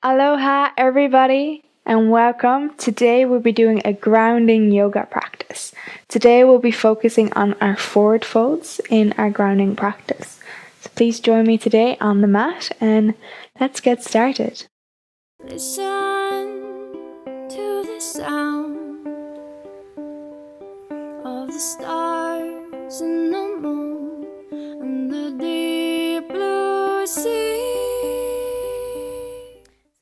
Aloha, everybody, and welcome. Today we'll be doing a grounding yoga practice. Today we'll be focusing on our forward folds in our grounding practice. So please join me today on the mat and let's get started. Listen to the sound of the stars and the moon and the deep blue sea.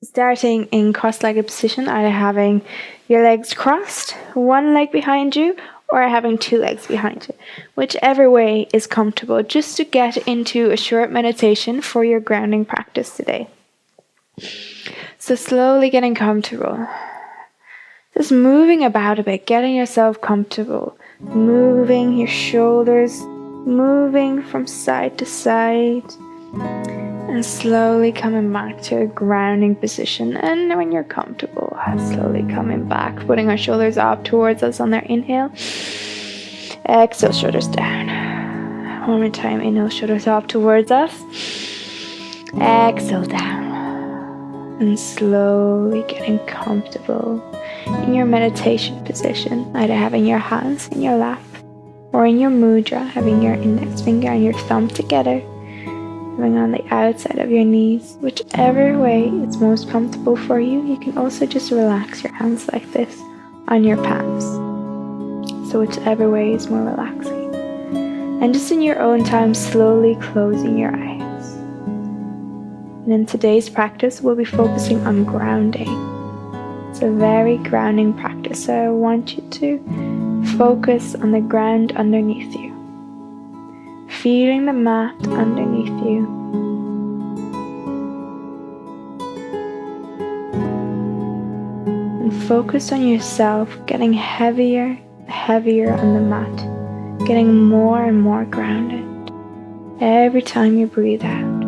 Starting in cross-legged position, either having your legs crossed, one leg behind you, or having two legs behind you. Whichever way is comfortable, just to get into a short meditation for your grounding practice today. So slowly getting comfortable. Just moving about a bit, getting yourself comfortable. Moving your shoulders, moving from side to side. And slowly coming back to a grounding position. And when you're comfortable, slowly coming back, putting our shoulders up towards us on our inhale. Exhale, shoulders down. One more time, inhale, shoulders up towards us. Exhale, down. And slowly getting comfortable in your meditation position, either having your hands in your lap or in your mudra, having your index finger and your thumb together. On the outside of your knees, whichever way is most comfortable for you. You can also just relax your hands like this on your palms. So whichever way is more relaxing. And just in your own time, slowly closing your eyes. And in today's practice, we'll be focusing on grounding. It's a very grounding practice, so I want you to focus on the ground underneath you. Feeling the mat underneath you. And focus on yourself getting heavier and heavier on the mat, getting more and more grounded every time you breathe out.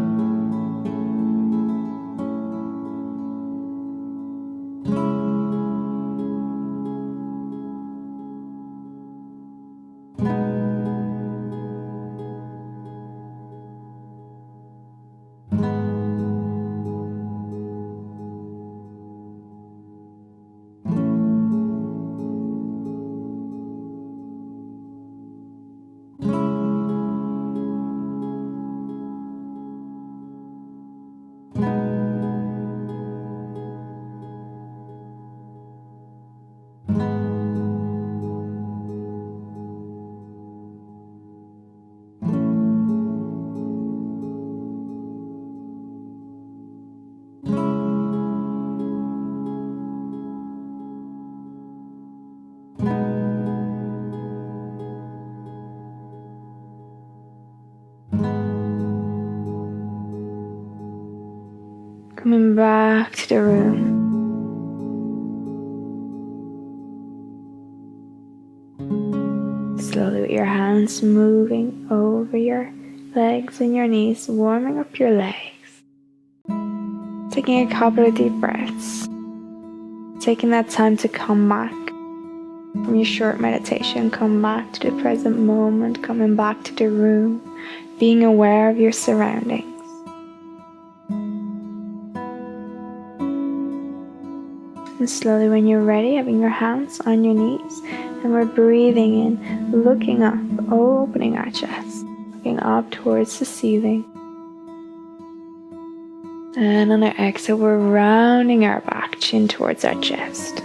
Coming back to the room. Slowly with your hands moving over your legs and your knees, warming up your legs. Taking a couple of deep breaths. Taking that time to come back from your short meditation. Come back to the present moment, coming back to the room, being aware of your surroundings. And slowly when you're ready, having your hands on your knees, and we're breathing in, looking up, opening our chest, looking up towards the ceiling. And on our exhale, we're rounding our back, chin towards our chest.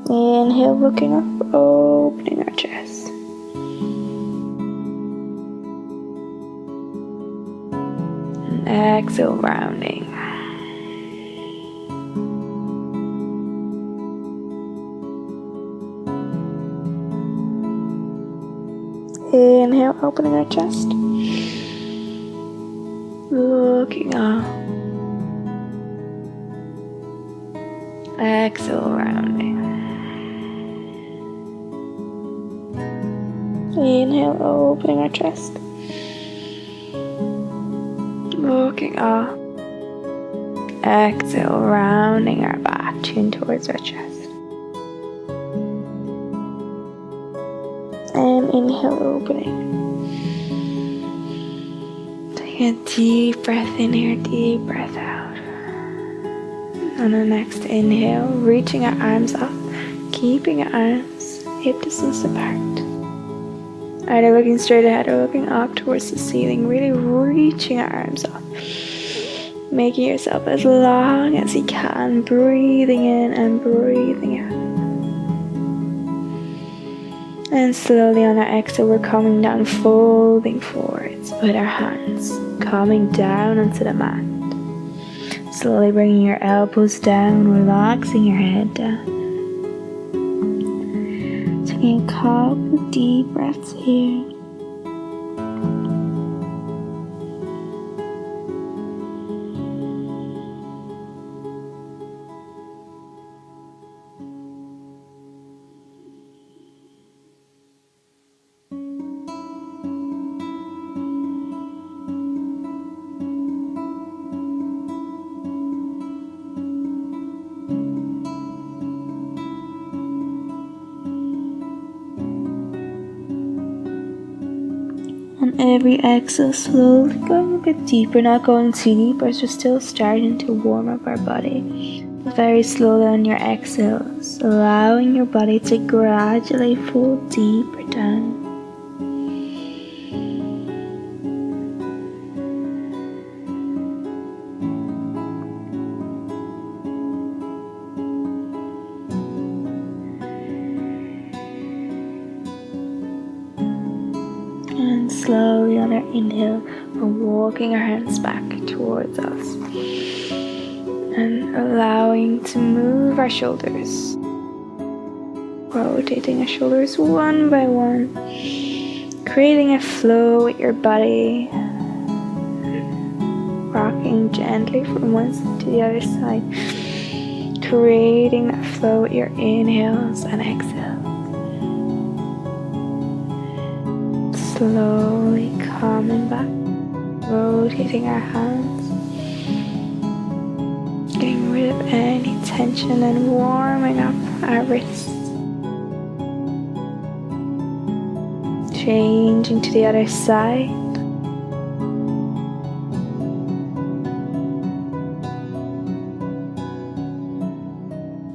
Inhale, looking up, opening our chest. And exhale, rounding. Inhale, opening our chest. Looking up. Exhale, rounding. Inhale, opening our chest. Looking up. Exhale, rounding our back, chin towards our chest. And inhale, opening. Taking a deep breath in here, deep breath out. On the next inhale, reaching our arms up, keeping our arms hip distance apart. Either looking straight ahead or looking up towards the ceiling, really reaching our arms up. Making yourself as long as you can, breathing in and breathing out. And slowly on our exhale, we're coming down, folding forwards with our hands, coming down onto the mat. Slowly bringing your elbows down, relaxing your head down. Taking a couple of deep breaths here. On every exhale, slowly going a bit deeper, not going too deep, as we're still starting to warm up our body. Very slowly on your exhales, allowing your body to gradually fold deeper down. And slowly on our inhale, we're walking our hands back towards us and allowing to move our shoulders, rotating our shoulders one by one, creating a flow with your body, rocking gently from one side to the other side, creating that flow with your inhales and exhales. Slowly coming back, rotating our hands, getting rid of any tension and warming up our wrists. Changing to the other side.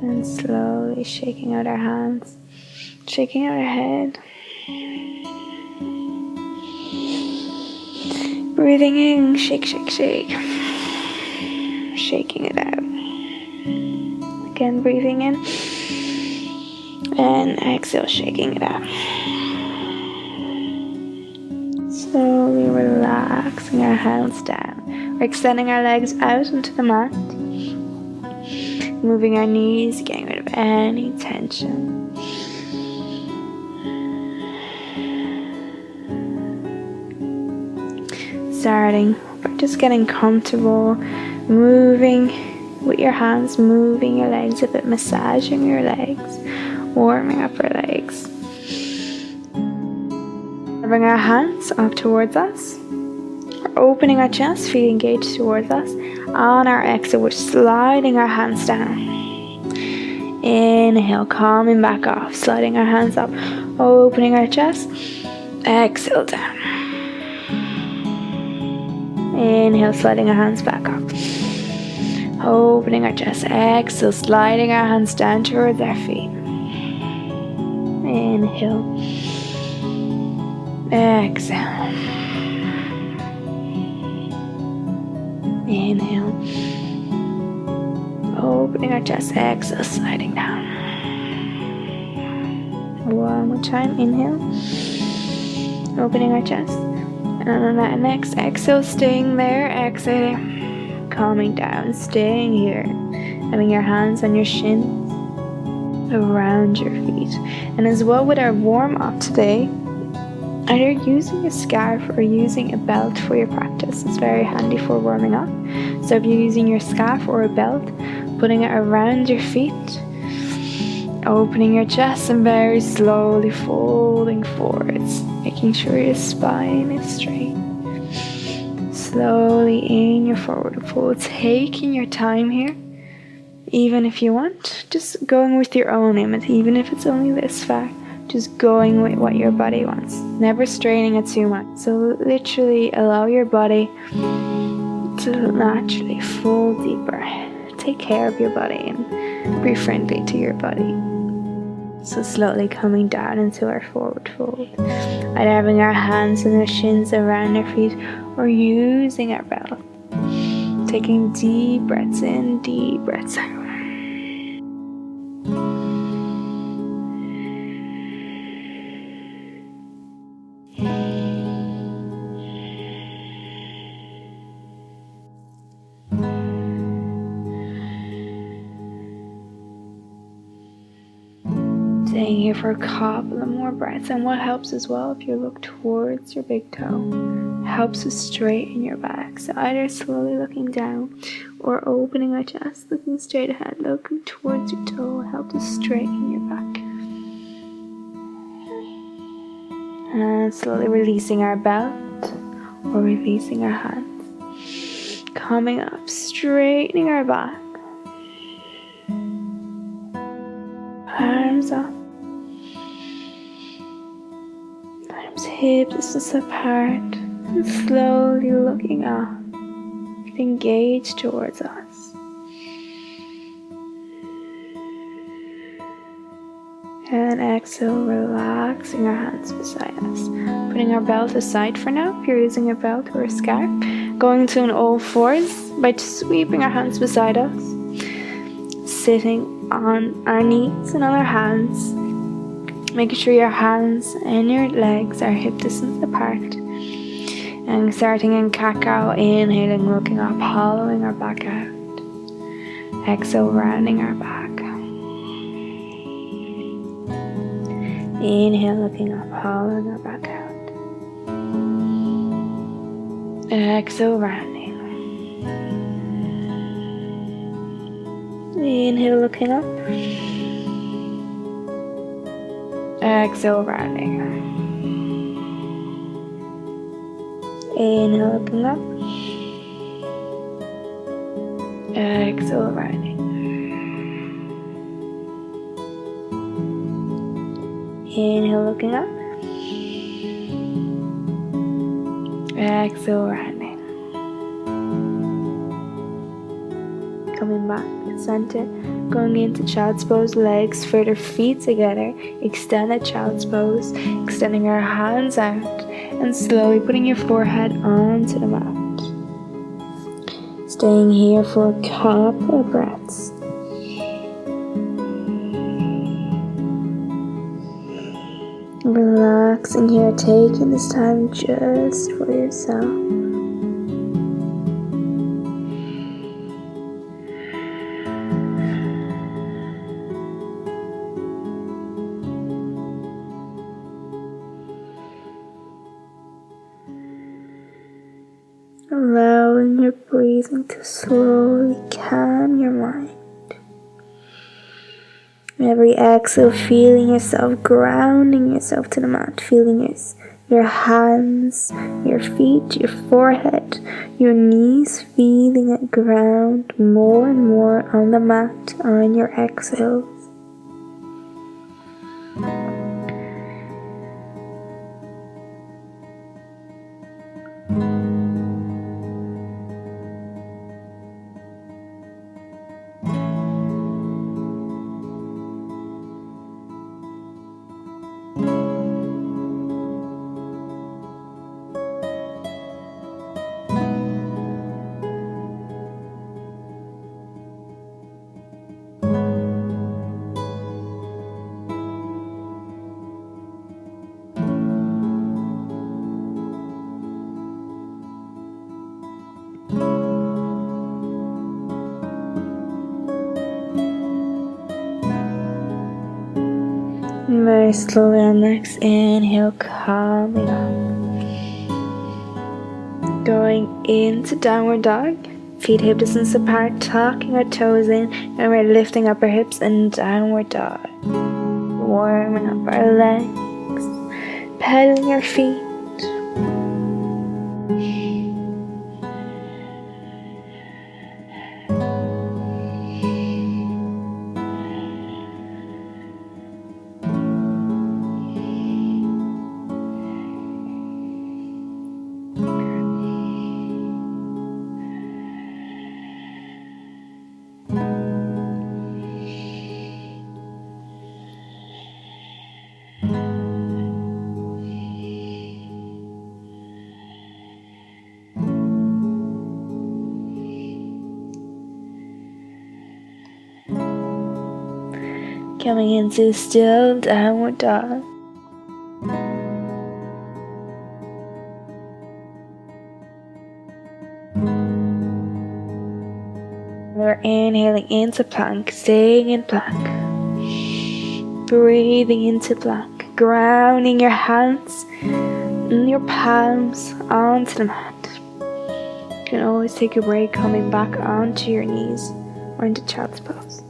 And slowly shaking out our hands, shaking out our head. Breathing in, shake, shake, shake. Shaking it out. Again, breathing in. And exhale, shaking it out. Slowly relaxing our hands down. We're extending our legs out onto the mat. Moving our knees, getting rid of any tension. Starting by just getting comfortable, moving with your hands, moving your legs a bit, massaging your legs, warming up our legs. Bring our hands up towards us. We're opening our chest, feet engaged towards us. On our exhale, we're sliding our hands down. Inhale, coming back off, sliding our hands up, opening our chest. Exhale down. Inhale, sliding our hands back up. Opening our chest. Exhale, sliding our hands down towards our feet. Inhale. Exhale. Inhale. Opening our chest. Exhale, sliding down. One more time. Inhale. Opening our chest. And on that next exhale, staying there, exhaling, calming down, staying here, having your hands on your shins, around your feet. And as well with our warm up today, either using a scarf or using a belt for your practice is very handy for warming up. So if you're using your scarf or a belt, putting it around your feet, opening your chest and very slowly folding forwards, making sure your spine is straight. Slowly in your forward fold, taking your time here. Even if you want, just going with your own limit, even if it's only this far. just going with what your body wants, never straining it too much. So literally allow your body to naturally fold deeper. Take care of your body and be friendly to your body. So slowly coming down into our forward fold, either having our hands and our shins around our feet or using our belt. Taking deep breaths in, deep breaths out. Staying here for a couple of more breaths. And what helps as well, if you look towards your big toe, helps to straighten your back. So either slowly looking down or opening our chest, looking straight ahead, looking towards your toe, help to straighten your back. And slowly releasing our belt or releasing our hands. Coming up, straightening our back. Arms up. Arms hip distance apart. And slowly looking up. Engage towards us. And exhale, relaxing our hands beside us. Putting our belt aside for now, if you're using a belt or a scarf. Going to an all fours by just sweeping our hands beside us. Sitting on our knees and on our hands. Making sure your hands and your legs are hip distance apart. And starting in cacao, inhaling, looking up, hollowing our back out. Exhale, rounding our back. Inhale, looking up, hollowing our back out. Exhale, rounding. Inhale, looking up. Exhale, rounding. Inhale, looking up. Exhale, rounding. Inhale, looking up. Exhale, rounding. Coming back to center, going into child's pose, legs further, feet together, extended child's pose, extending our hands out, and slowly putting your forehead onto the mat. Staying here for a couple of breaths. Relaxing here, taking this time just for yourself. Allowing your breathing to slowly calm your mind. Every exhale, feeling yourself grounding yourself to the mat, feeling your hands, your feet, your forehead, your knees, feeling it ground more and more on the mat on your exhales. Very slowly on next inhale, coming up. Going into downward dog. Feet hip distance apart, tucking our toes in, and we're lifting up our hips and downward dog. Warming up our legs, pedaling our feet. Coming into still downward dog. We're inhaling into plank, staying in plank. Breathing into plank, grounding your hands and your palms onto the mat. You can always take a break coming back onto your knees or into child's pose.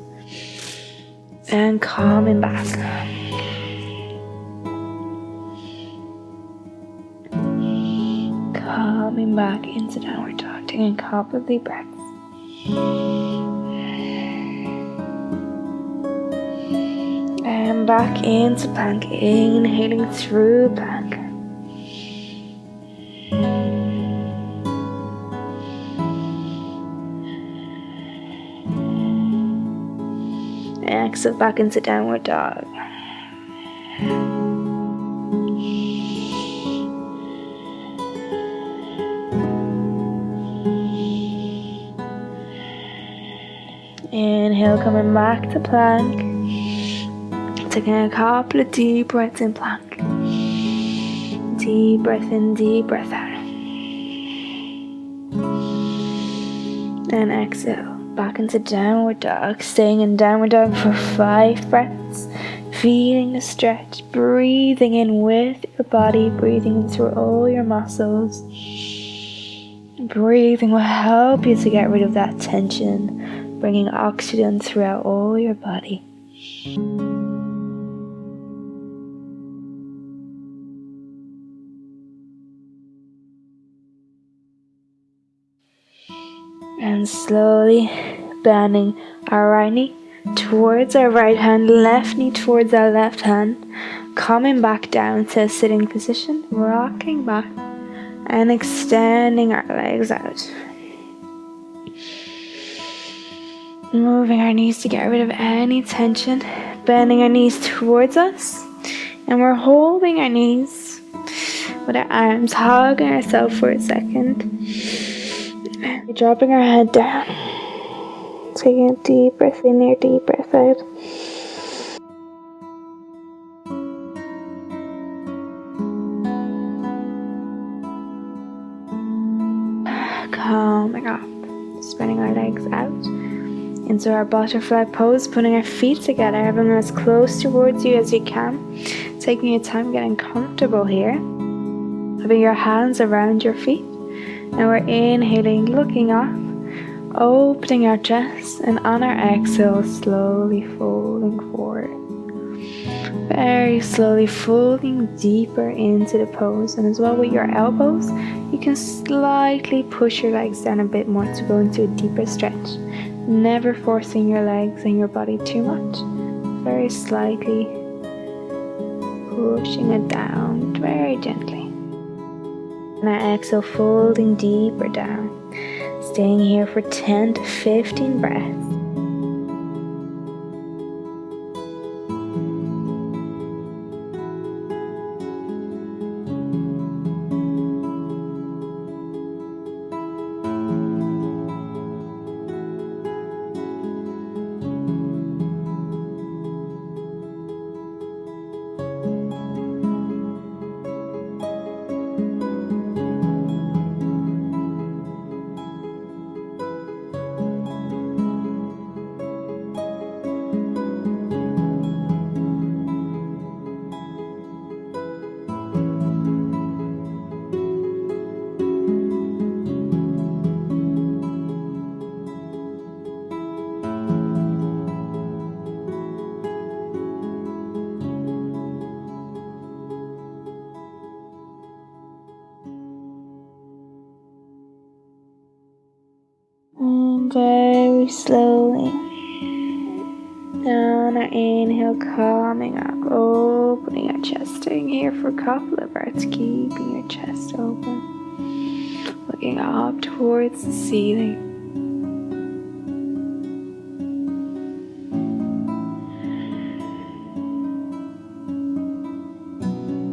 And coming back. Coming back into downward dog, taking a couple of deep breaths. And back into plank, inhaling through plank. Exhale back into downward dog. Inhale, coming back to plank. Taking a couple of deep breaths in plank. Deep breath in, deep breath out. And exhale, back into downward dog. Staying in downward dog for 5 breaths. Feeling the stretch, breathing in with your body, breathing in through all your muscles. Breathing will help you to get rid of that tension, bringing oxygen throughout all your body. And slowly bending our right knee towards our right hand, left knee towards our left hand, coming back down to a sitting position, rocking back and extending our legs out. Moving our knees to get rid of any tension, bending our knees towards us, and we're holding our knees with our arms, hugging ourselves for a second. Dropping our head down. Taking a deep breath in there, deep breath out. Coming up. Spreading our legs out into our butterfly pose, putting our feet together, having them as close towards you as you can. Taking your time getting comfortable here. Having your hands around your feet. Now we're inhaling, looking up, opening our chest, and on our exhale, slowly folding forward. Very slowly folding deeper into the pose. And as well with your elbows, you can slightly push your legs down a bit more to go into a deeper stretch. Never forcing your legs and your body too much. Very slightly pushing it down very gently. And our exhale, folding deeper down. Staying here for 10 to 15 breaths. And very slowly, on our inhale, coming up, opening our chest, staying here for a couple of breaths, keeping your chest open, looking up towards the ceiling.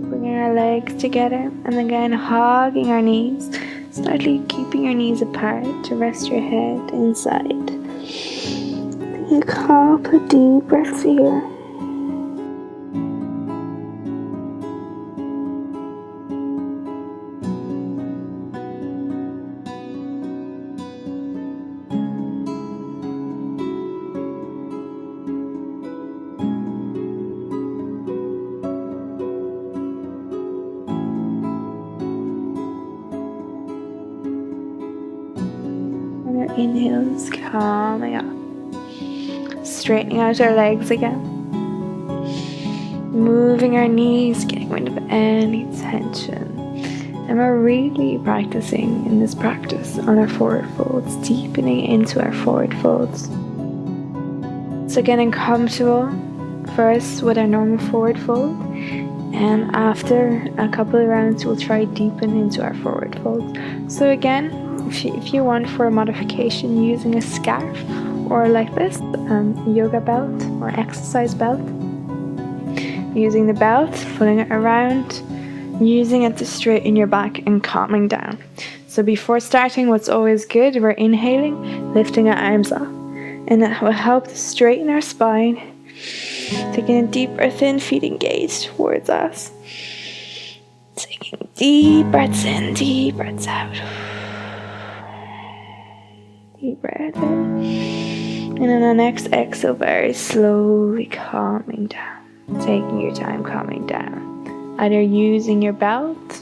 Bringing our legs together, and again hugging our knees. Slightly keeping your knees apart to rest your head inside. Taking a couple of deep breaths here. your inhales coming up. Straightening out our legs again. Moving our knees, getting rid of any tension. And we're really practicing in this practice on our forward folds, deepening into our forward folds. So getting comfortable first with our normal forward fold, and after a couple of rounds we'll try deepen into our forward fold. So again, if you want for a modification using a scarf or like this, yoga belt or exercise belt, using the belt, pulling it around, using it to straighten your back and calming down. So before starting, what's always good, we're inhaling, lifting our arms up, and that will help to straighten our spine. Taking a deep breath in, feet engaged towards us. Taking deep breaths in, deep breaths out. Deep breath in. And on the next exhale, very slowly calming down. Taking your time calming down. Either using your belt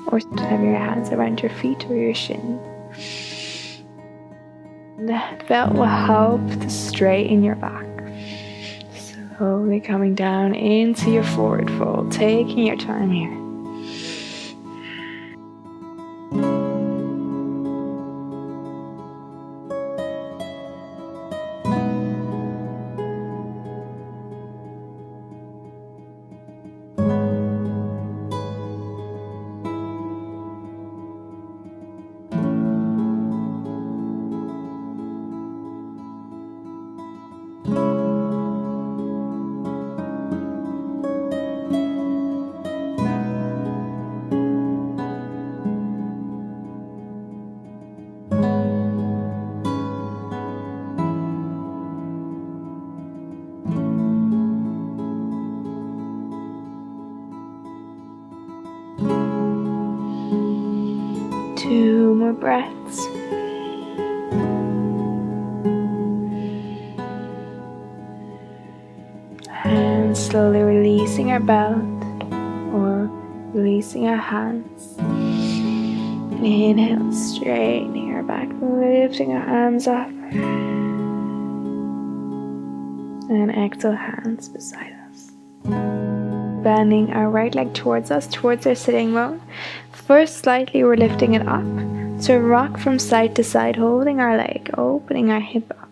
or have your hands around your feet or your shin. That belt will help to straighten your back. Slowly coming down into your forward fold, taking your time here. Two more breaths. And slowly releasing our belt or releasing our hands. Inhale, straightening our back, lifting our arms up. And exhale, hands beside us. Bending our right leg towards us, towards our sitting bone. First, slightly we're lifting it up. So rock from side to side, holding our leg, opening our hip up.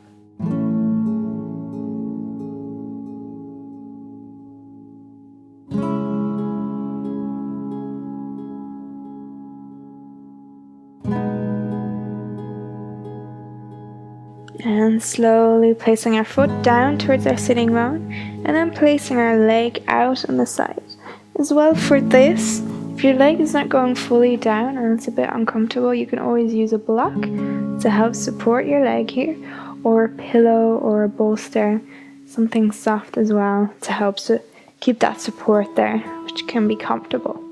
And slowly placing our foot down towards our sitting bone, and then placing our leg out on the side. As well for this, if your leg is not going fully down and it's a bit uncomfortable, you can always use a block to help support your leg here, or a pillow or a bolster, something soft as well to help keep that support there, which can be comfortable.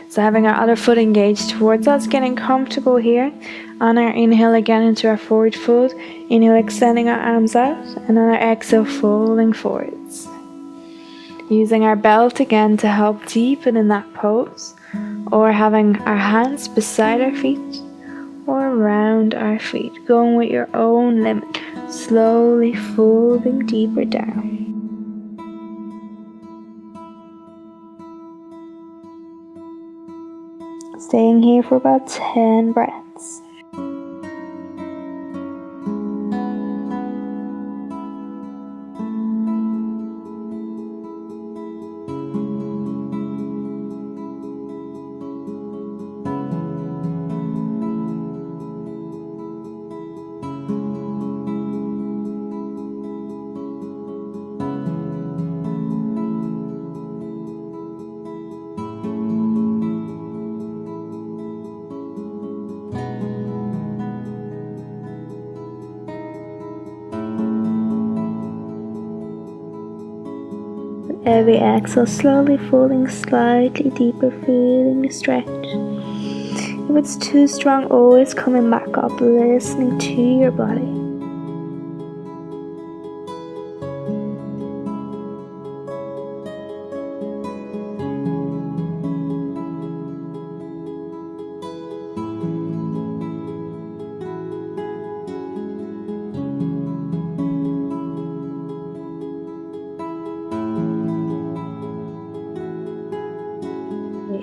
So having our other foot engaged towards us, getting comfortable here. On our inhale again into our forward fold, inhale extending our arms out, and on our exhale folding forwards. Using our belt again to help deepen in that pose, or having our hands beside our feet or around our feet, going with your own limit, slowly folding deeper down. Staying here for about 10 breaths. Every exhale, slowly folding slightly deeper, feeling the stretch. If it's too strong, always coming back up, listening to your body.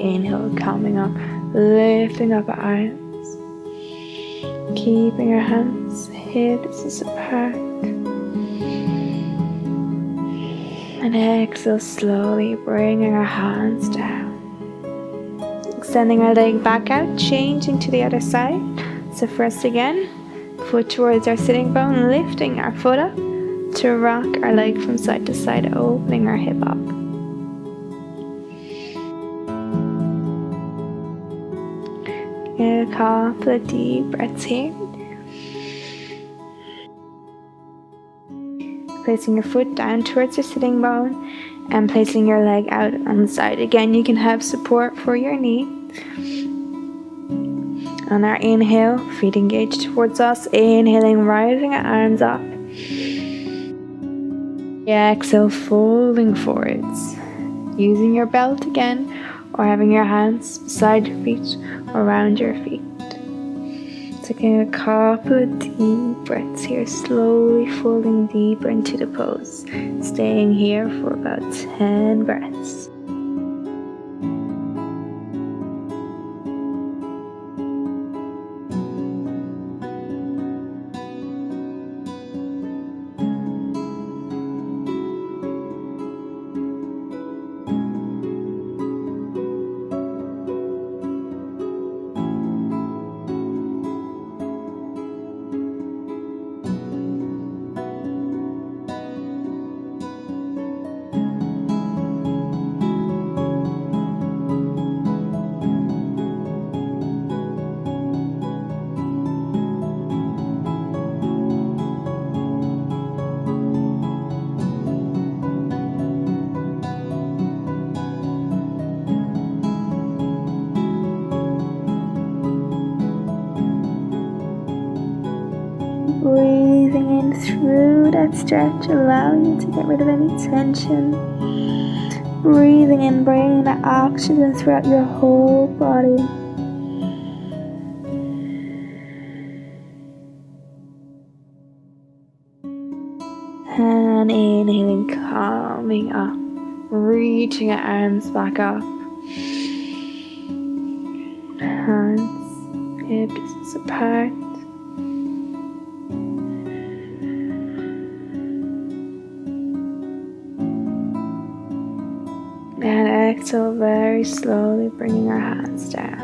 inhale, coming up, lifting up our arms, keeping our hands hips apart. And exhale, slowly bringing our hands down. Extending our leg back out, changing to the other side. So first again, foot towards our sitting bone, lifting our foot up to rock our leg from side to side, opening our hip up. Get a couple of deep breaths here. Placing your foot down towards your sitting bone and placing your leg out on the side. Again, you can have support for your knee. On our inhale, feet engaged towards us. Inhaling, rising our arms up. Exhale, folding forwards. Using your belt again, or having your hands beside your feet or around your feet. Taking a couple of deep breaths here, slowly folding deeper into the pose. Staying here for about 10 breaths. Breathing in through that stretch, allowing you to get rid of any tension. Breathing in, bringing that oxygen throughout your whole body. And inhaling, coming up, reaching your arms back up. Hands, hips apart. And exhale, very slowly bringing our hands down.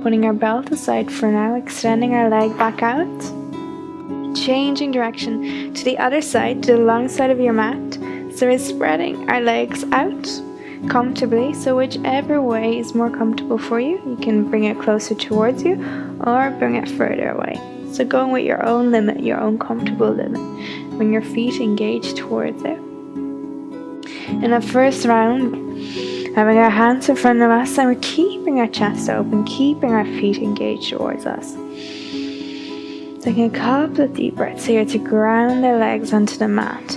Putting our belt aside for now, extending our leg back out. Changing direction to the other side, to the long side of your mat. So we're spreading our legs out comfortably. So whichever way is more comfortable for you, you can bring it closer towards you or bring it further away. So going with your own limit, your own comfortable limit. Bring your feet engaged towards it. In the first round, having our hands in front of us, and we're keeping our chest open, keeping our feet engaged towards us. Taking a couple of deep breaths here to ground our legs onto the mat,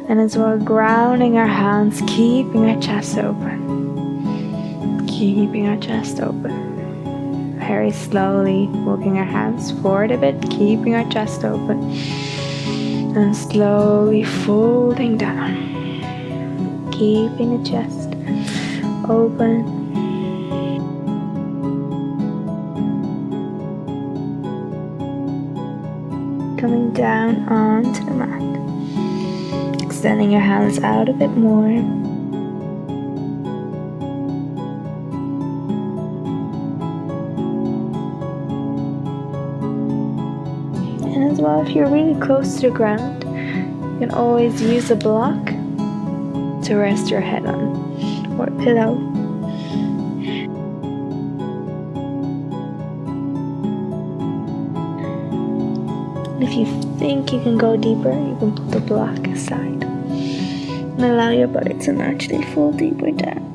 and as well grounding our hands, keeping our chest open. Keeping our chest open. Very slowly walking our hands forward a bit, keeping our chest open, and slowly folding down. Keeping the chest open. Coming down onto the mat. Extending your hands out a bit more. And as well, if you're really close to the ground, you can always use a block to rest your head on, or a pillow. If you think you can go deeper, you can put the block aside and allow your body to naturally fall deeper down.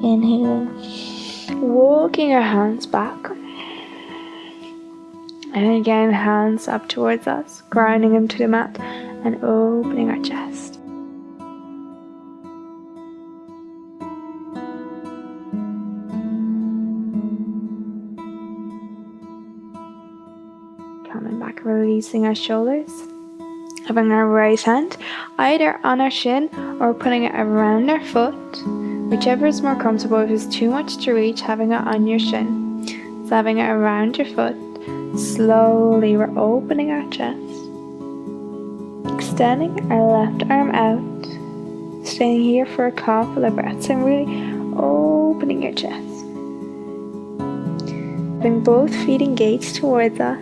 Inhaling, walking our hands back, and again hands up towards us, grounding them to the mat and opening our chest. releasing our shoulders. Having our right hand either on our shin or putting it around our foot, whichever is more comfortable. If it's too much to reach, having it on your shin. So having it around your foot. Slowly we're opening our chest. Extending our left arm out. Staying here for a couple of breaths and really opening your chest. Having both feet engaged towards us.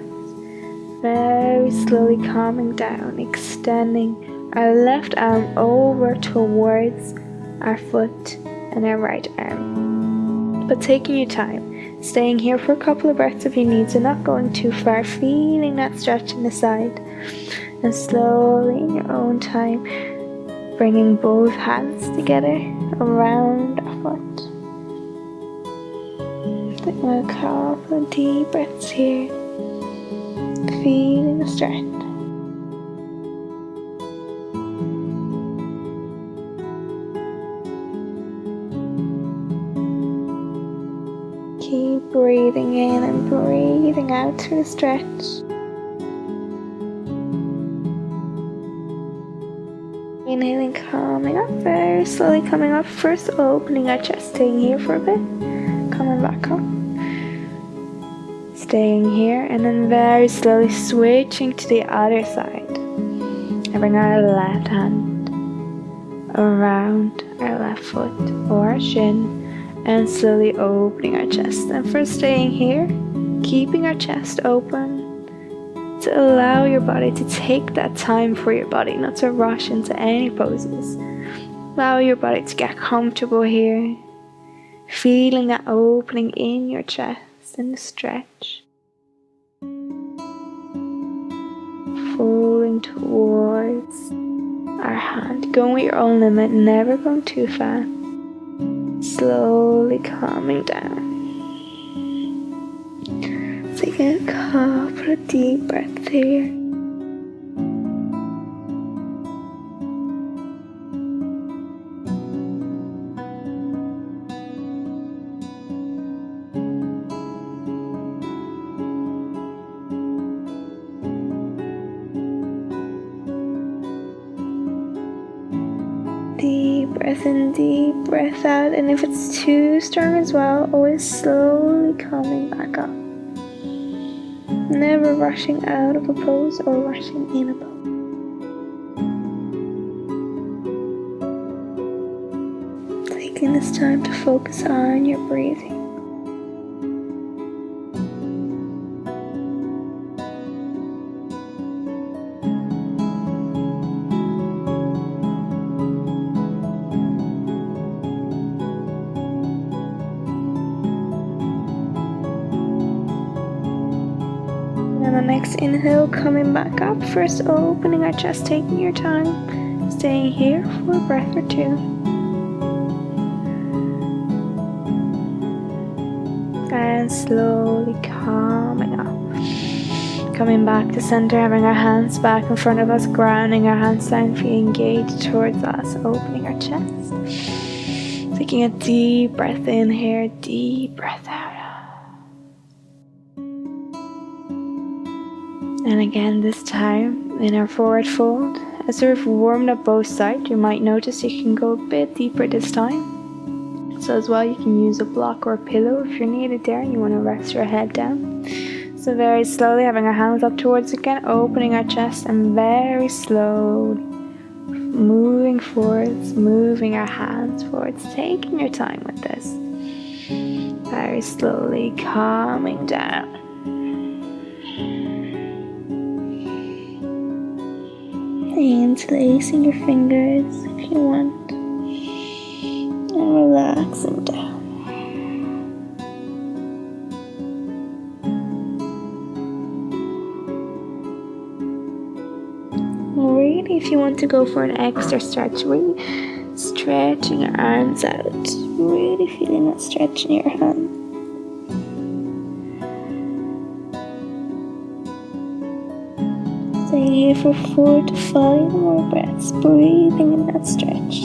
Very slowly calming down, extending our left arm over towards our foot and our right arm. But taking your time, staying here for a couple of breaths if you need to, not going too far, feeling that stretch in the side. And slowly, in your own time, bringing both hands together around our foot. Taking a couple of deep breaths here. Feeling the strength. Keep breathing in and breathing out through the stretch. Inhaling, coming up, very slowly coming up. First opening our chest, staying here for a bit, coming back up. Staying here and then very slowly switching to the other side. Having our left hand around our left foot or our shin and slowly opening our chest. And first staying here, keeping our chest open to allow your body to take that time for your body, not to rush into any poses. Allow your body to get comfortable here, feeling that opening in your chest. And the stretch, falling towards our hand, going with your own limit, never going too fast, slowly calming down, taking a couple of deep breaths here. Deep breath in, deep breath out, and if it's too strong as well, always slowly coming back up. Never rushing out of a pose or rushing in a pose. Taking this time to focus on your breathing. And the next inhale, coming back up. First opening our chest, taking your time, staying here for a breath or two. And slowly coming up. Coming back to center, having our hands back in front of us, grounding our hands down, feet engaged towards us, opening our chest. Taking a deep breath in here, deep breath out. And again, this time in our forward fold, as we've warmed up both sides, you might notice you can go a bit deeper this time. So as well, you can use a block or a pillow if you're needed there and you want to rest your head down. So very slowly, having our hands up towards again, opening our chest, and very slowly moving forwards, moving our hands forwards, taking your time with this. Very slowly calming down. Interlacing your fingers if you want, and relaxing down. And really, if you want to go for an extra stretch, really stretching your arms out, really feeling that stretch in your hands. Stay here for 4 to 5 more breaths, breathing in that stretch.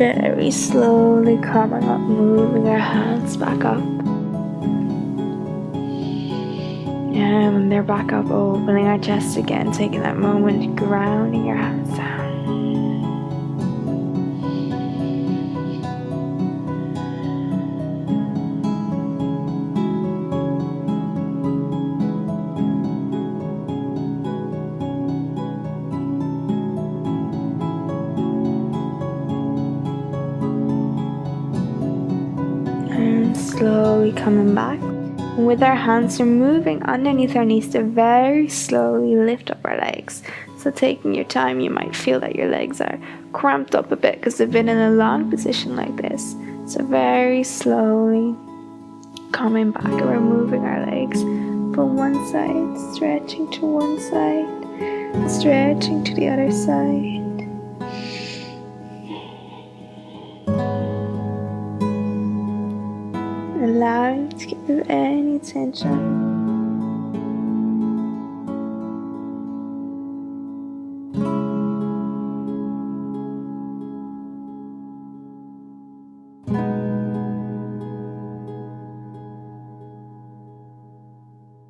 very slowly coming up, moving our hands back up. And when they're back up, opening our chest again, taking that moment, grounding your hands down. And slowly coming back. And with our hands, we're moving underneath our knees to very slowly lift up our legs. So taking your time, you might feel that your legs are cramped up a bit because they've been in a long position like this. So very slowly coming back, and we're moving our legs from one side, stretching to one side, stretching to the other side. Allowing to get rid of any tension.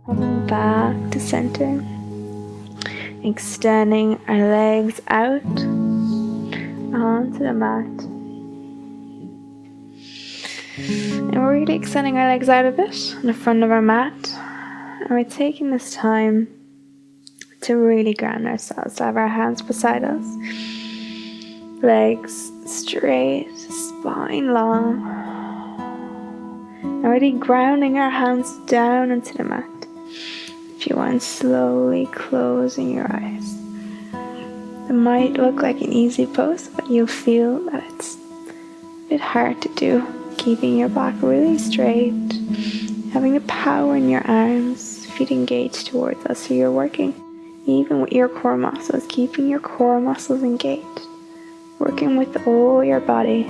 Coming back to center. Extending our legs out onto the mat. And we're really extending our legs out a bit in the front of our mat. And we're taking this time to really ground ourselves, to have our hands beside us. Legs straight, spine long. And really grounding our hands down into the mat. If you want, slowly closing your eyes. It might look like an easy pose, but you'll feel that it's a bit hard to do. Keeping your back really straight, having the power in your arms, feet engaged towards us. So you're working even with your core muscles, keeping your core muscles engaged, working with all your body.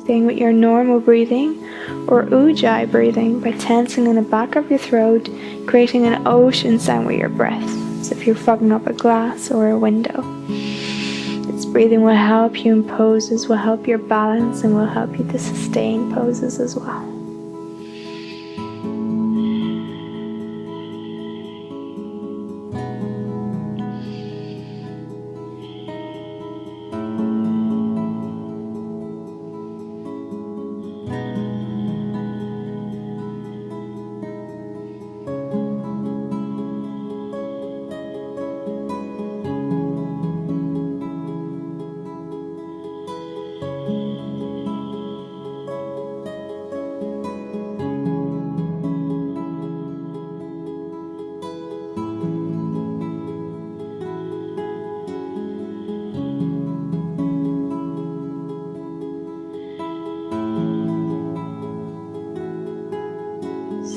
Staying with your normal breathing or ujjayi breathing by tensing in the back of your throat, creating an ocean sound with your breath. So if you're fogging up a glass or a window. This breathing will help you in poses, will help your balance, and will help you to sustain poses as well.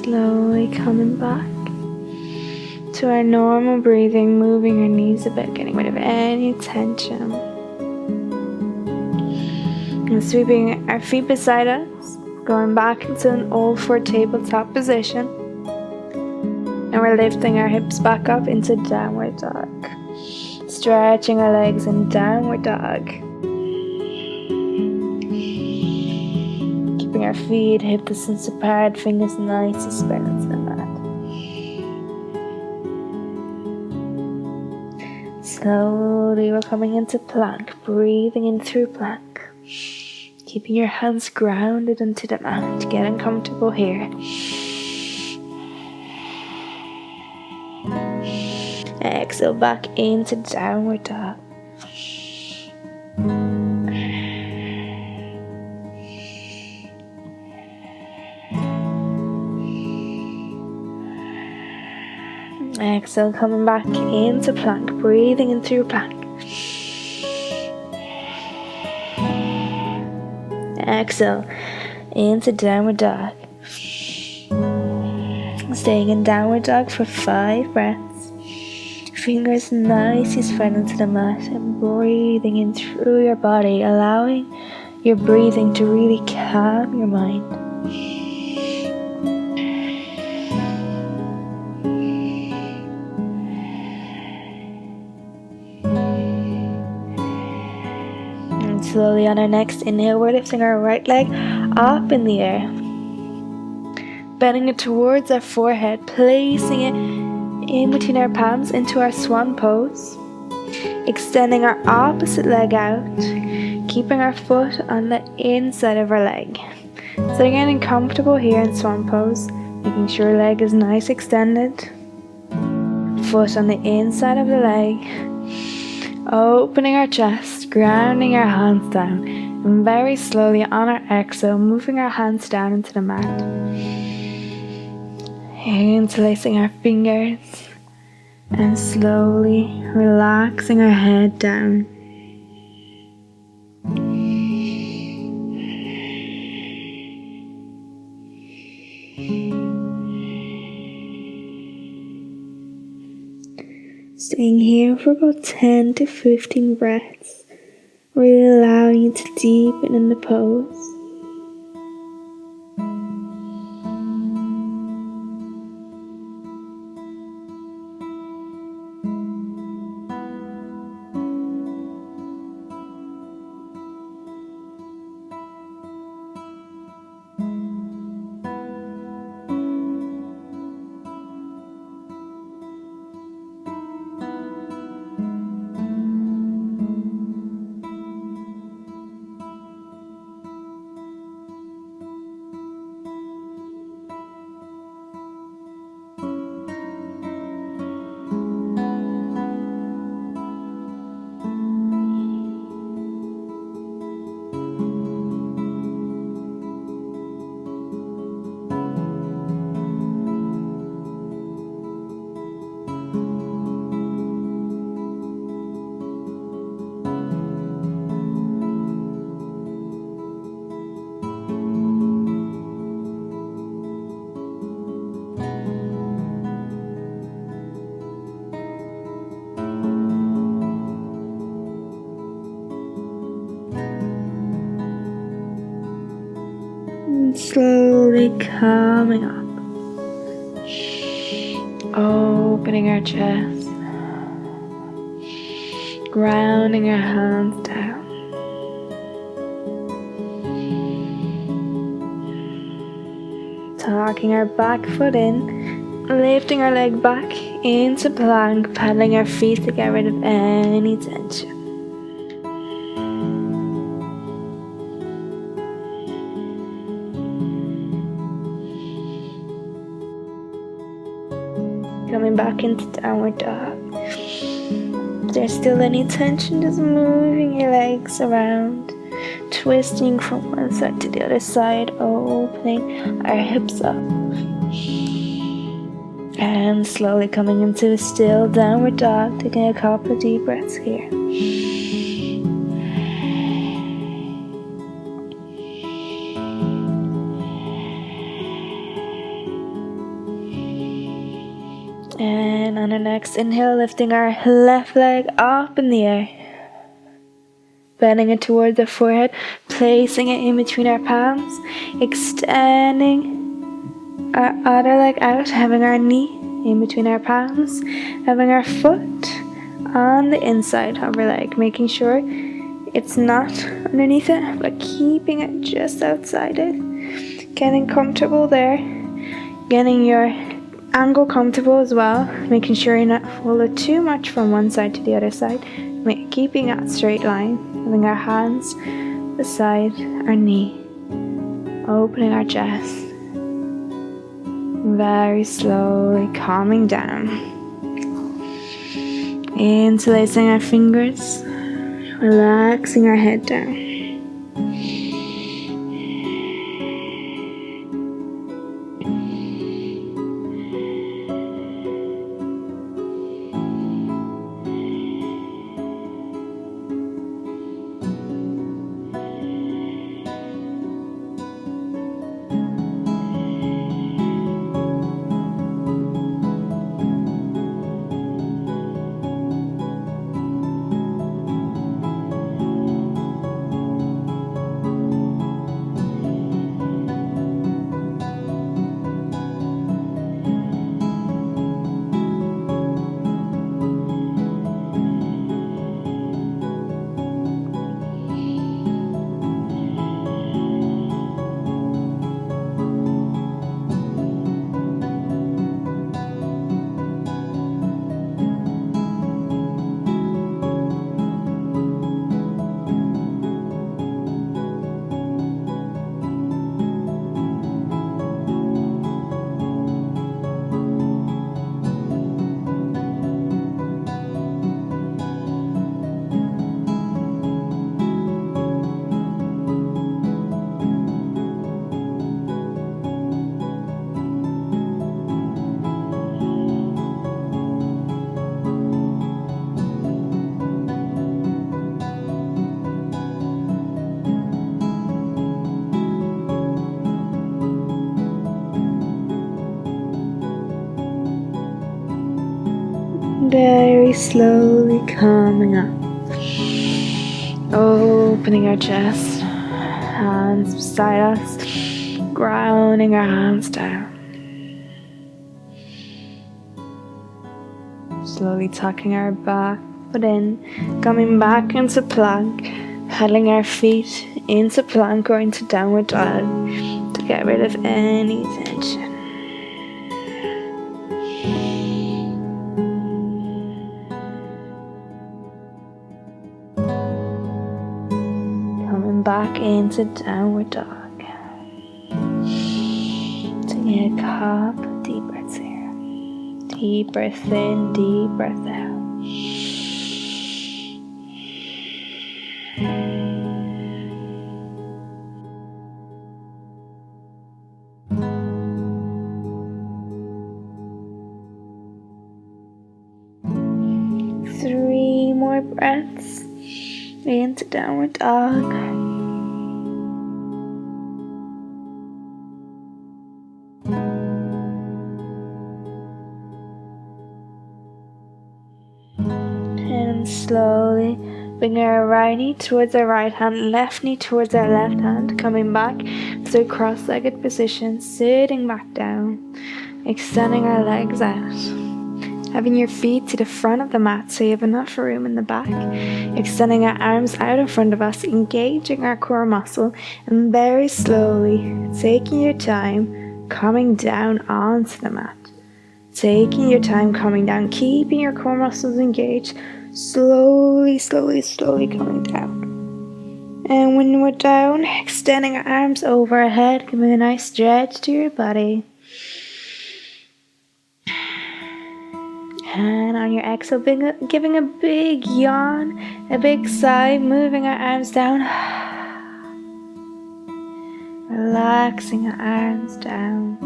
Slowly coming back to our normal breathing, moving our knees a bit, getting rid of any tension. And sweeping our feet beside us, going back into an all four tabletop position. And we're lifting our hips back up into downward dog. Stretching our legs in downward dog. Keeping our feet hip distance apart, fingers nice and spread into the mat. Slowly we're coming into plank, breathing in through plank. Keeping your hands grounded into the mat, getting comfortable here. Exhale back into downward dog. Exhale, coming back into plank, breathing in through plank. Exhale into downward dog. Staying in downward dog for 5 breaths. Fingers nicely spread into the mat and breathing in through your body, allowing your breathing to really calm your mind. slowly on our next inhale, we're lifting our right leg up in the air, bending it towards our forehead, placing it in between our palms into our swan pose, extending our opposite leg out, keeping our foot on the inside of our leg. So getting comfortable here in swan pose, making sure leg is nice extended, foot on the inside of the leg, opening our chest, grounding our hands down, and very slowly on our exhale, moving our hands down into the mat. Interlacing our fingers and slowly relaxing our head down. Staying here for about 10 to 15 breaths, really allowing you to deepen in the pose. And slowly coming up, opening our chest, grounding our hands down, tucking our back foot in, lifting our leg back into plank, paddling our feet to get rid of any tension. Coming back into downward dog. If there's still any tension, just moving your legs around, twisting from one side to the other side, opening our hips up. And slowly coming into a still downward dog, taking a couple of deep breaths here. And on our next inhale, lifting our left leg up in the air, bending it towards the forehead, placing it in between our palms, extending our other leg out, having our knee in between our palms, having our foot on the inside of our leg, making sure it's not underneath it, but keeping it just outside it. Getting comfortable there, getting your angle comfortable as well, making sure you're not folded too much from one side to the other side, keeping that straight line, having our hands beside our knee, opening our chest, very slowly calming down, interlacing our fingers, relaxing our head down. very slowly coming up. Opening our chest, hands beside us, grounding our hands down. Slowly tucking our back foot in, coming back into plank, pedaling our feet into plank or into downward dog to get rid of any tension. Coming back into downward dog. Taking a couple of deep breaths here. Deep breath in, deep breath out. 3 more breaths into downward dog. And slowly bring our right knee towards our right hand, left knee towards our left hand, coming back to a cross-legged position, sitting back down, extending our legs out. Having your feet to the front of the mat so you have enough room in the back. Extending our arms out in front of us, engaging our core muscle, and very slowly, taking your time, coming down onto the mat. Taking your time coming down, keeping your core muscles engaged, slowly coming down. And when we're down, extending our arms over our head, giving a nice stretch to your body. And on your exhale, giving a big yawn, a big sigh, moving our arms down. Relaxing our arms down.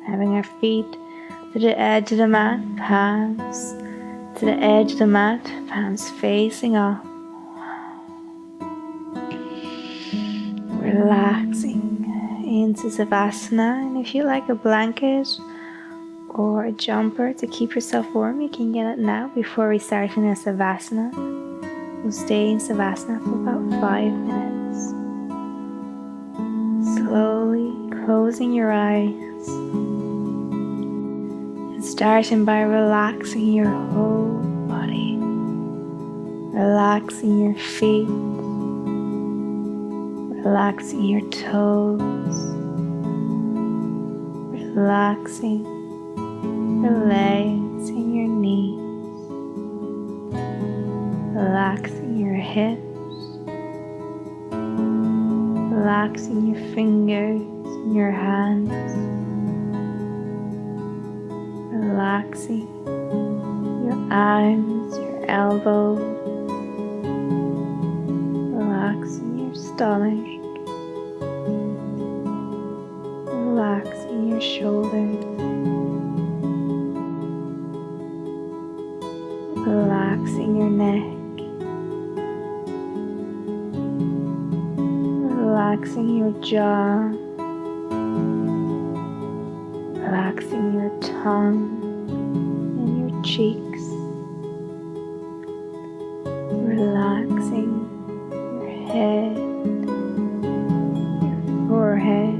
Having our feet to the edge of the mat, palms to the edge of the mat, palms facing off. Relaxing into Savasana, and if you like a blanket or a jumper to keep yourself warm, you can get it now before we start in a Savasana. We'll stay in Savasana for about 5 minutes. Slowly closing your eyes and starting by relaxing your whole body, relaxing your feet, relaxing your toes, relaxing your legs and your knees, relaxing your hips, relaxing your fingers and your hands, relaxing your arms, your elbows, relaxing your stomach, relaxing your shoulders, relaxing your neck, relaxing your jaw, relaxing your tongue and your cheeks, relaxing your head, your forehead,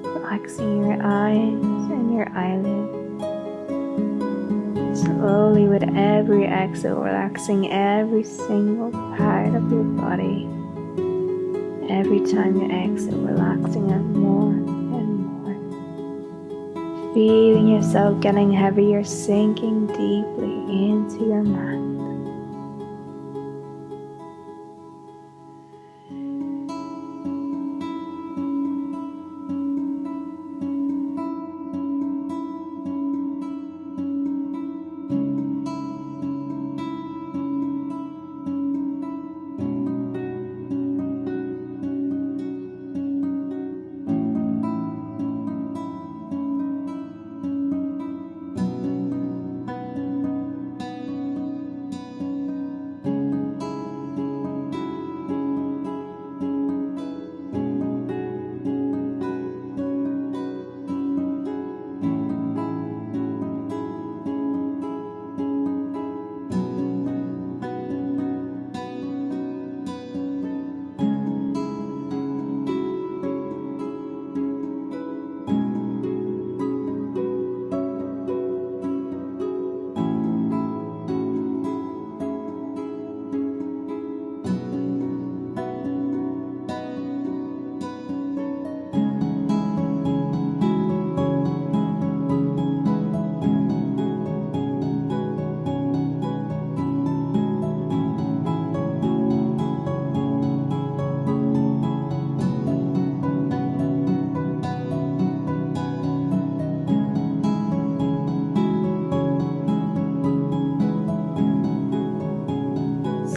relaxing your eyes and your eyelids. Slowly with every exhale, relaxing every single part of your body. Every time you exhale, relaxing it more and more. Feeling yourself getting heavier, sinking deeply into your mat.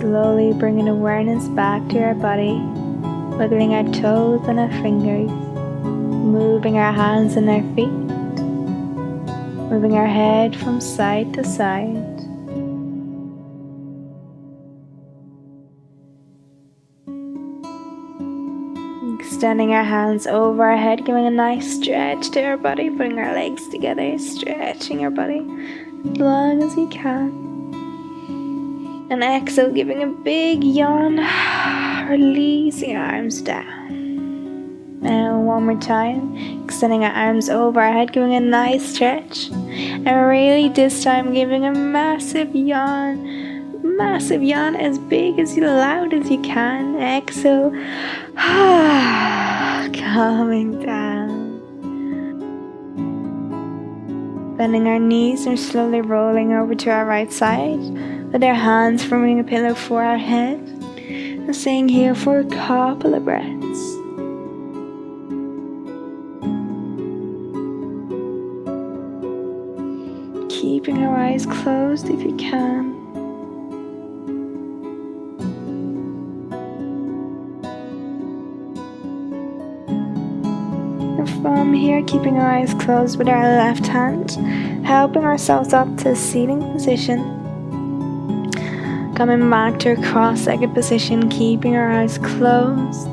slowly bringing awareness back to our body, wiggling our toes and our fingers, moving our hands and our feet, moving our head from side to side. Extending our hands over our head, giving a nice stretch to our body, putting our legs together, stretching our body as long as you can. And exhale, giving a big yawn, releasing our arms down. And one more time, extending our arms over our head, giving a nice stretch. And really this time giving a massive yawn as big as loud as you can. Exhale, calming down. Bending our knees and slowly rolling over to our right side with our hands forming a pillow for our head. And staying here for a couple of breaths. Keeping our eyes closed if you can. And from here, keeping our eyes closed with our left hand, helping ourselves up to a seating position. Coming back to a cross-legged position, keeping our eyes closed.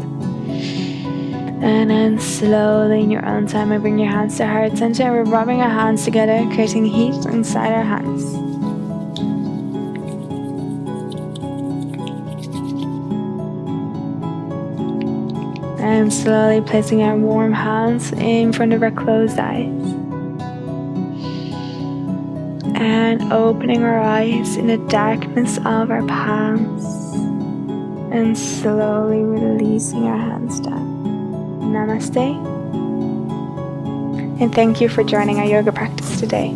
And then slowly in your own time, I bring your hands to heart center. We're rubbing our hands together, creating heat inside our hands. And slowly placing our warm hands in front of our closed eyes. And opening our eyes in the darkness of our palms. And slowly releasing our hands down. Namaste. And thank you for joining our yoga practice today.